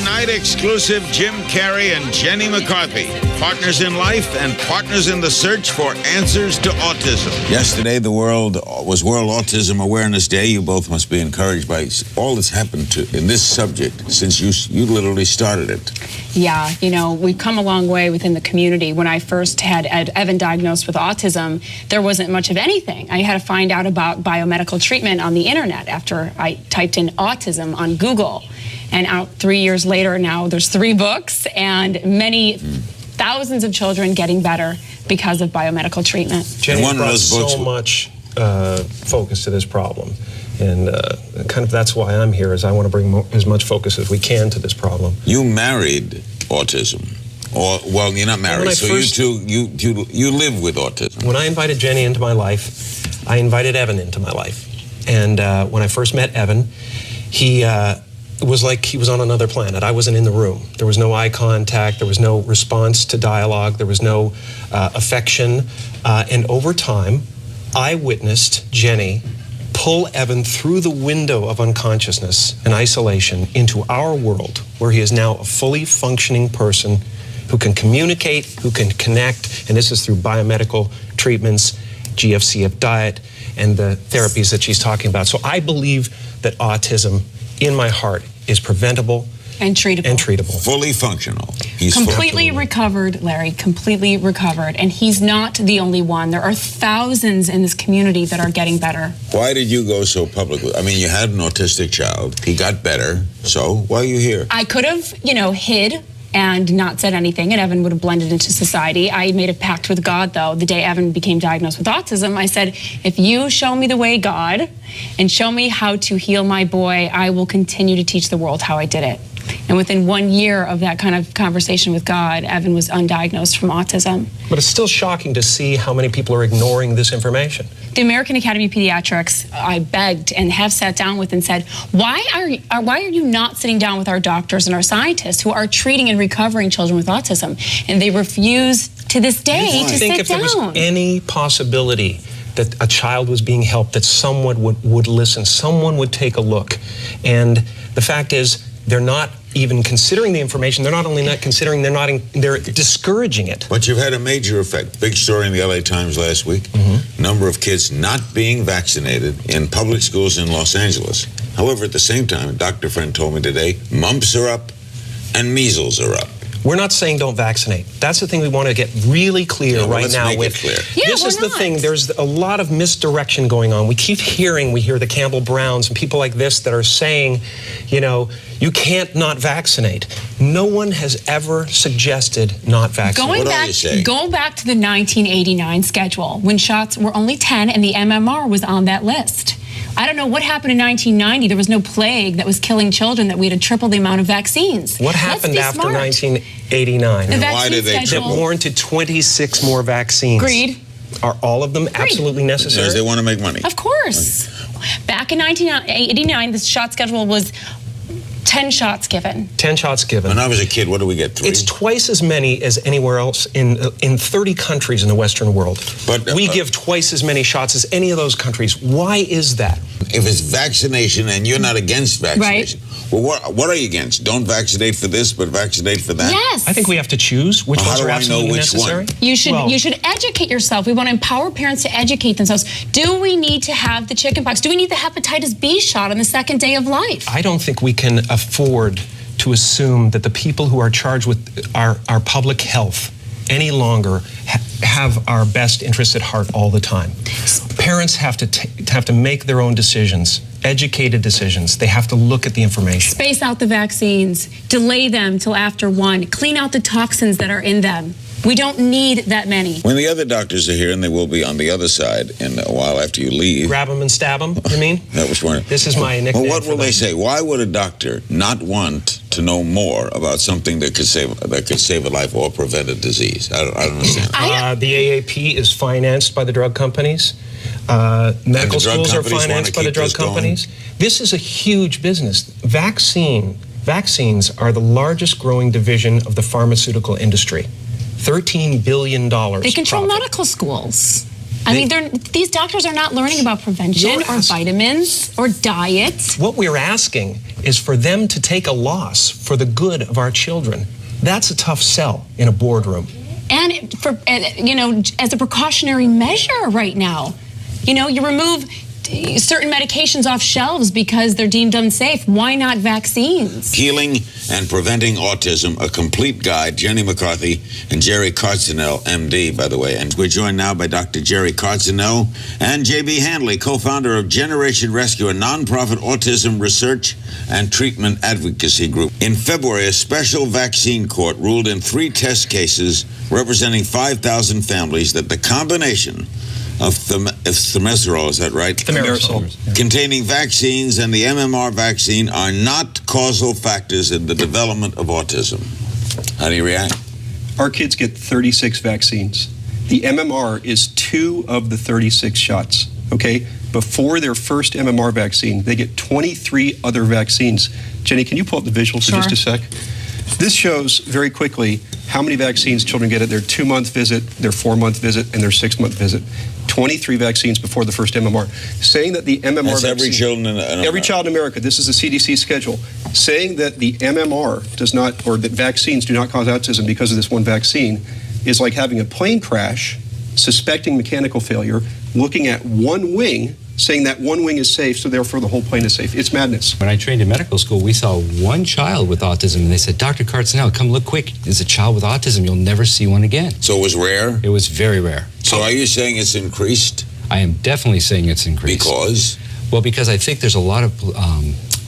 Tonight, exclusive Jim Carrey and Jenny McCarthy. Partners in life and partners in the search for answers to autism. Yesterday, the world was World Autism Awareness Day. You both must be encouraged by all that's happened in this subject since you literally started it. Yeah, you know, we've come a long way within the community. When I first had Evan diagnosed with autism, there wasn't much of anything. I had to find out about biomedical treatment on the internet after I typed in autism on Google. And out 3 years later now, there's 3 books and many thousands of children getting better because of biomedical treatment. Jenny brought so much focus to this problem. And kind of that's why I'm here, is I want to bring as much focus as we can to this problem. You married autism. Or, well, you're not married, so you live with autism. When I invited Jenny into my life, I invited Evan into my life. And when I first met Evan, it was like he was on another planet. I wasn't in the room. There was no eye contact. There was no response to dialogue. There was no affection. And over time, I witnessed Jenny pull Evan through the window of unconsciousness and isolation into our world, where he is now a fully functioning person who can communicate, who can connect, and this is through biomedical treatments, GFCF diet, and the therapies that she's talking about. So I believe that autism, in my heart, is preventable and treatable. Fully functional. He's completely recovered, Larry, completely recovered. And he's not the only one. There are thousands in this community that are getting better. Why did you go so public? I mean, you had an autistic child. He got better. So why are you here? I could have, you know, hid and not said anything, and Evan would have blended into society. I made a pact with God, though. The day Evan became diagnosed with autism, I said, if you show me the way, God, and show me how to heal my boy, I will continue to teach the world how I did it. And within 1 year of that kind of conversation with God, Evan was undiagnosed from autism. But it's still shocking to see how many people are ignoring this information. The American Academy of Pediatrics, I begged and have sat down with and said, why are you not sitting down with our doctors and our scientists who are treating and recovering children with autism? And they refuse to this day to sit down. I think if there was any possibility that a child was being helped, that someone would listen, someone would take a look. And the fact is, they're not even considering the information. They're not only not considering, they're discouraging it. But you've had a major effect. Big story in the LA Times last week. Number of kids not being vaccinated in public schools in Los Angeles. However, at the same time, a doctor friend told me today, mumps are up and measles are up. We're not saying don't vaccinate. That's the thing we want to get really clear right now. Let's make it clear. This is the thing. There's a lot of misdirection going on. We hear the Campbell Browns and people like this that are saying, you know, you can't not vaccinate. No one has ever suggested not vaccinate. Go back to the 1989 schedule when shots were only 10 and the MMR was on that list. I don't know what happened in 1990. There was no plague that was killing children, that we had to triple the amount of vaccines. What happened after 1989? The vaccine schedule that warranted 26 more vaccines. Agreed. Are all of them absolutely necessary? Because they want to make money. Of course. Back in 1989, the shot schedule was 10 shots given. 10 shots given. When I was a kid, what do we get, 3? It's twice as many as anywhere else in 30 countries in the Western world. But we give twice as many shots as any of those countries. Why is that? If it's vaccination and you're not against vaccination, well, what are you against? Don't vaccinate for this, but vaccinate for that? Yes. I think we have to choose which ones are absolutely necessary. You should educate yourself. We want to empower parents to educate themselves. Do we need to have the chickenpox? Do we need the hepatitis B shot on the 2nd day of life? I don't think we can afford to assume that the people who are charged with our public health any longer have our best interests at heart all the time. Parents have to make their own decisions, educated decisions. They have to look at the information. Space out the vaccines, delay them till after 1, clean out the toxins that are in them. We don't need that many. When the other doctors are here, and they will be on the other side in a while after you leave. Grab them and stab them, you mean? That was one. This is my nickname. Well, what will they say? Why would a doctor not want to know more about something that could save a life or prevent a disease? I don't understand. The AAP is financed by the drug companies. Medical schools are financed by the drug companies. This is a huge business. Vaccines are the largest growing division of the pharmaceutical industry. $13 billion. They control medical schools. I mean, these doctors are not learning about prevention or vitamins or diet. What we're asking is for them to take a loss for the good of our children. That's a tough sell in a boardroom. And for, you know, as a precautionary measure right now, you know, you remove certain medications off shelves because they're deemed unsafe. Why not vaccines? Healing and Preventing Autism, a complete guide. Jenny McCarthy and Jerry Cardinell, MD, by the way. And we're joined now by Dr. Jerry Cardinell and J.B. Handley, co-founder of Generation Rescue, a nonprofit autism research and treatment advocacy group. In February, a special vaccine court ruled in 3 test cases representing 5,000 families that the combination of thimerosal, is that right? Thimerosal. Containing vaccines and the MMR vaccine are not causal factors in the development of autism. How do you react? Our kids get 36 vaccines. The MMR is 2 of the 36 shots, okay? Before their first MMR vaccine, they get 23 other vaccines. Jenny, can you pull up the visual for just a sec? This shows very quickly how many vaccines children get at their 2-month visit, their 4-month visit, and their 6-month visit. 23 vaccines before the first MMR. Saying that the MMR That's vaccine... every child in America. This is the CDC schedule. Saying that the MMR does not, or that vaccines do not cause autism because of this one vaccine is like having a plane crash, suspecting mechanical failure, looking at one wing, saying that one wing is safe, so therefore the whole plane is safe. It's madness. When I trained in medical school, we saw one child with autism, and they said, Dr. Cardinell, come look quick. There's a child with autism. You'll never see one again. So it was rare? It was very rare. So are you saying it's increased? I am definitely saying it's increased. Because? Well, because I think there's a lot of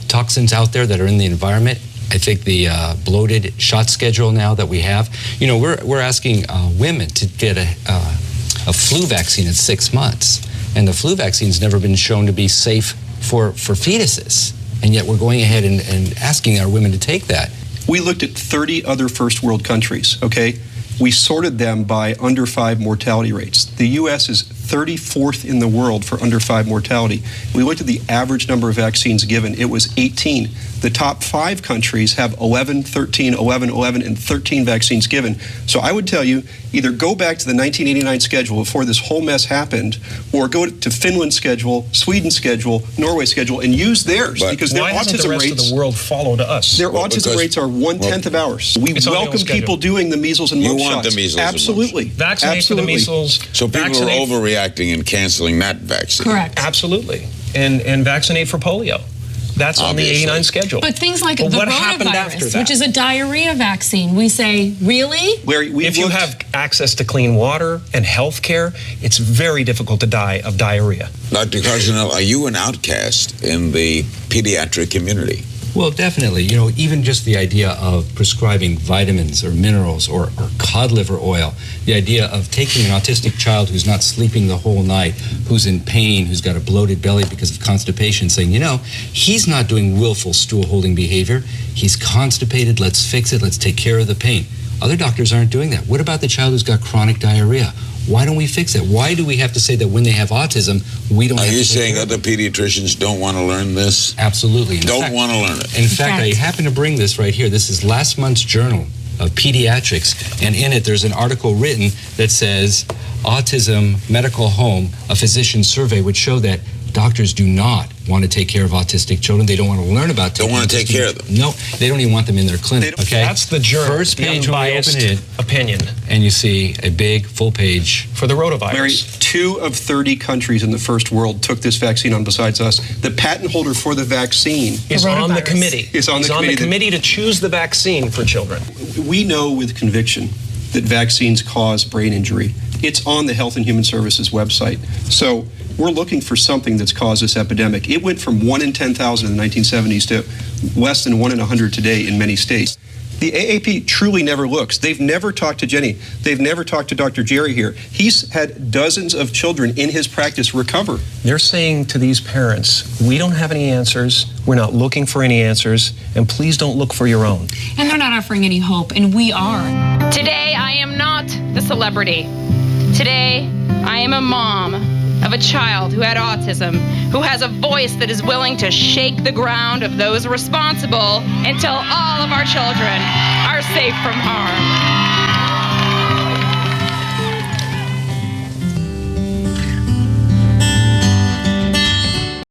toxins out there that are in the environment. I think the bloated shot schedule now that we have, you know, we're asking women to get a flu vaccine at 6 months. And the flu vaccine's never been shown to be safe for fetuses. And yet we're going ahead and asking our women to take that. We looked at 30 other first world countries, okay? We sorted them by under 5 mortality rates. The U.S. is 34th in the world for under 5 mortality. We looked at the average number of vaccines given. It was 18. The top 5 countries have 11, 13, 11, 11, and 13 vaccines given. So I would tell you, either go back to the 1989 schedule before this whole mess happened, or go to Finland's schedule, Sweden's schedule, Norway's schedule, and use theirs, because their autism rates... of the world followed us? Their autism rates are 1/10 of ours. We welcome people doing the measles and mumps shots. You want the measles Absolutely. and mumps. Vaccinate for the measles. So people are overreacting and canceling that vaccine. Correct. Absolutely. And vaccinate for polio. That's on the 89 schedule. But things like the rotavirus, which is a diarrhea vaccine, we say, really? Larry, if you have access to clean water and health care, it's very difficult to die of diarrhea. Dr. Cardinell, are you an outcast in the pediatric community? Well, definitely. You know, even just the idea of prescribing vitamins or minerals or cod liver oil, the idea of taking an autistic child who's not sleeping the whole night, who's in pain, who's got a bloated belly because of constipation, saying, you know, he's not doing willful stool-holding behavior. He's constipated. Let's fix it. Let's take care of the pain. Other doctors aren't doing that. What about the child who's got chronic diarrhea? Why don't we fix it? Why do we have to say that when they have autism, we don't have to... Are you saying other pediatricians don't want to learn this? Absolutely. Don't want to learn it. In fact, I happen to bring this right here. This is last month's Journal of Pediatrics, and in it there's an article written that says, Autism Medical Home, a physician survey would show that doctors do not want to take care of autistic children. They don't want to learn about Don't want to take care of them. No, they don't even want them in their clinic. Okay, that's the Journal. First page when we open it, opinion, and you see a big full page for the rotavirus. Larry, 2 of 30 countries in the first world took this vaccine on besides us. The patent holder for the vaccine is on the committee. Is on the committee to choose the vaccine for children. We know with conviction that vaccines cause brain injury. It's on the Health and Human Services website. So we're looking for something that's caused this epidemic. It went from 1 in 10,000 in the 1970s to less than 1 in 100 today in many states. The AAP truly never looks. They've never talked to Jenny. They've never talked to Dr. Jerry here. He's had dozens of children in his practice recover. They're saying to these parents, we don't have any answers, we're not looking for any answers, and please don't look for your own. And they're not offering any hope, and we are. Today, I am not the celebrity. Today, I am a mom of a child who had autism, who has a voice that is willing to shake the ground of those responsible until all of our children are safe from harm.